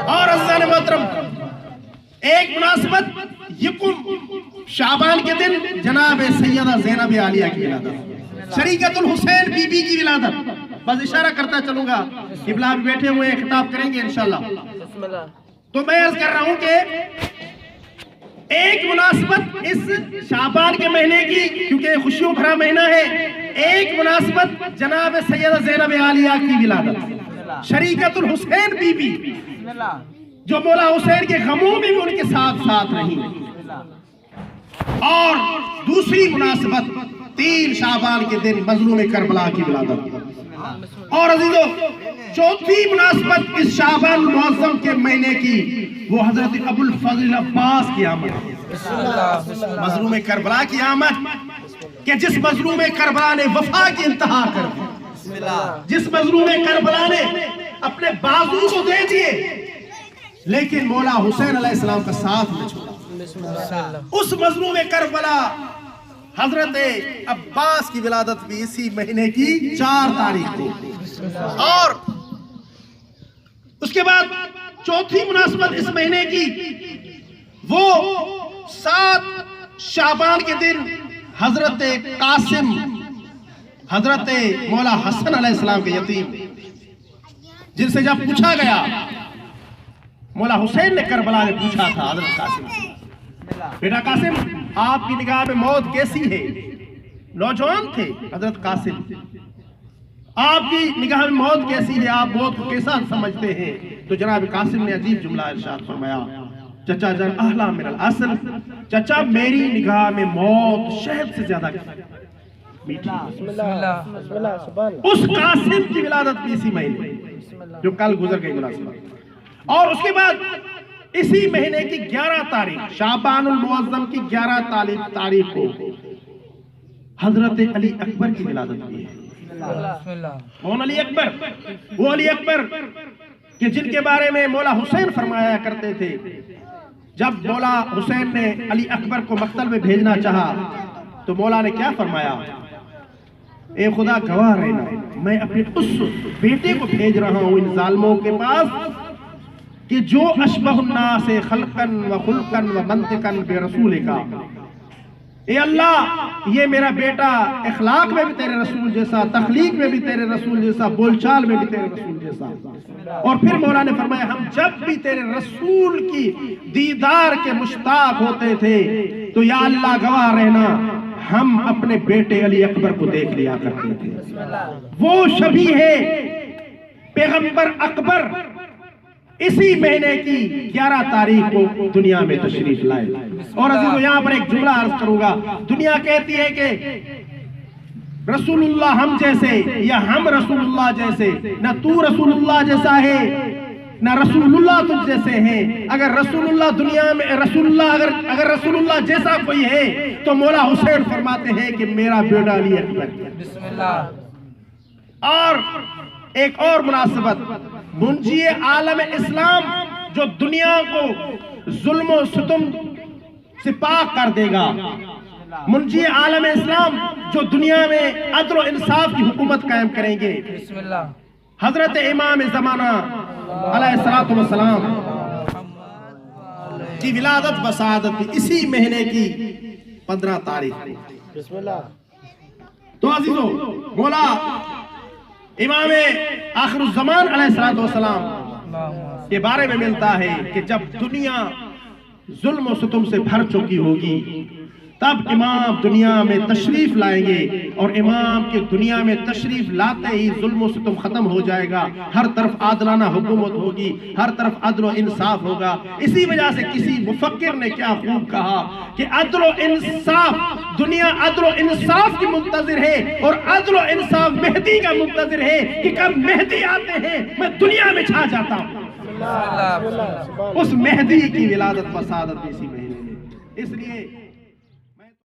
اور عزیزان محترم، ایک مناسبت یکم شعبان کے دن جناب سیدہ زینب عالیہ کی ولادت، شریکت الحسین بی بی کی ولادت. بس اشارہ کرتا چلوں گا، قبلہ بھی بیٹھے ہوئے خطاب کریں گے انشاءاللہ. تو میں عرض کر رہا ہوں کہ ایک مناسبت اس شعبان کے مہینے کی، کیونکہ خوشیوں بھرا مہینہ ہے، ایک مناسبت جناب سیدہ زینب عالیہ کی ولادت، شریکت الحسین بی بی، جو مولا حسین کے غموں میں بھی ان کے ساتھ ساتھ رہی. اور دوسری مناسبت 3 شعبان کے دن مظلوم کربلا کی ولادت. اور عزیزو، چوتھی مناسبت اس شعبان المعظم کے مہینے کی وہ حضرت ابو الفضل عباس کی آمد، مظلوم کربلا کی آمد، کہ جس مظلوم کربلا نے وفا کی انتہا کر دی، جس مظلوم کربلا نے اپنے بازو کو دے دیے لیکن مولا حسین علیہ السلام کا ساتھ نہ چھوڑا. اس مظلوم کربلا حضرت عباس کی ولادت بھی اسی مہینے کی 4 تاریخ کو. اور اس کے بعد چوتھی مناسبت اس مہینے کی وہ 7 شعبان کے دن حضرت قاسم، حضرت مولا حسن علیہ السلام کے یتیم، جن سے جب پوچھا گیا، مولا حسین نے کربلا میں پوچھا تھا حضرت قاسم سے، بیٹا قاسم آپ کی نگاہ میں موت کیسی ہے؟ نوجوان تھے حضرت قاسم، آپ کی نگاہ میں موت کیسی ہے، آپ موت کو کیسا سمجھتے ہیں؟ تو جناب قاسم نے عجیب جملہ ارشاد فرمایا، چچا جان احلا من العسل، چچا میری نگاہ میں موت شہد سے زیادہ میٹھی. اس قاسم کی ولادت بھی اسی مہینے جو کل گزر گئی مناسبت. اور اس کے بعد اسی مہینے کی 11 تاریخ شعبان المعظم کی 11 تاریخ کو حضرت علی اکبر کی ولادت بھی ہے. کون علی اکبر؟ وہ علی اکبر کہ جن کے بارے میں مولا حسین فرمایا کرتے تھے، جب مولا حسین نے علی اکبر کو مقتل میں بھیجنا چاہا تو مولا نے کیا فرمایا؟ اے خدا گواہ رہنا، میں اپنے اس بیٹے کو بھیج رہا ہوں ان ظالموں کے پاس کہ جو اشبہ الناس خلقاً و خلقاً و منطقاً برسول کا. اے اللہ یہ میرا بیٹا اخلاق میں بھی تیرے رسول جیسا، تخلیق میں بھی تیرے رسول جیسا، بول چال میں بھی تیرے رسول جیسا. اور پھر مولا نے فرمایا ہم جب بھی تیرے رسول کی دیدار کے مشتاق ہوتے تھے تو یا اللہ گواہ رہنا ہم اپنے بیٹے علی اکبر کو دیکھ لیا کرتے تھے. وہ شبیہ ہے پیغمبر اکبر اسی مہینے کی 11 تاریخ کو دنیا میں تشریف لائے. اور عزیزو یہاں پر ایک جملہ عرض کروں گا، دنیا کہتی ہے کہ رسول اللہ ہم جیسے یا ہم رسول اللہ جیسے، نہ تو رسول اللہ جیسا ہے نہ رسول اللہ تجھ جیسے ہیں. اگر رسول اللہ دنیا میں اگر رسول اللہ جیسا کوئی ہے تو مولا حسین فرماتے ہیں کہ میرا بیٹا علی اکبر. اور ایک اور مناسبت، منجی عالم اسلام جو دنیا کو ظلم و ستم سے پاک کر دے گا، منجی عالم اسلام جو دنیا میں عدل و انصاف کی حکومت قائم کریں گے، حضرت امام زمانہ علیہ السلام کی ولادت بسعادت اسی مہینے کی 15 تاریخ. تو عزیزو مولا امام آخر الزمان علیہ السلام کے بارے میں ملتا ہے کہ جب دنیا ظلم و ستم سے بھر چکی ہوگی تب امام دنیا میں تشریف لائیں گے، اور امام کے دنیا میں تشریف لاتے ہی ظلم و ستم ختم ہو جائے گا، ہر طرف عادلانہ حکومت ہوگی، ہر طرف عدل و انصاف ہوگا. اسی وجہ سے کسی مفکر نے کیا خوب کہا کہ عدل و انصاف، دنیا عدل و انصاف کی منتظر ہے اور عدل و انصاف مہدی کا منتظر ہے کہ کب مہدی آتے ہیں میں دنیا میں چھا جاتا ہوں. اس مہدی کی ولادت بسعادت اسی مہینے میں. اس لیے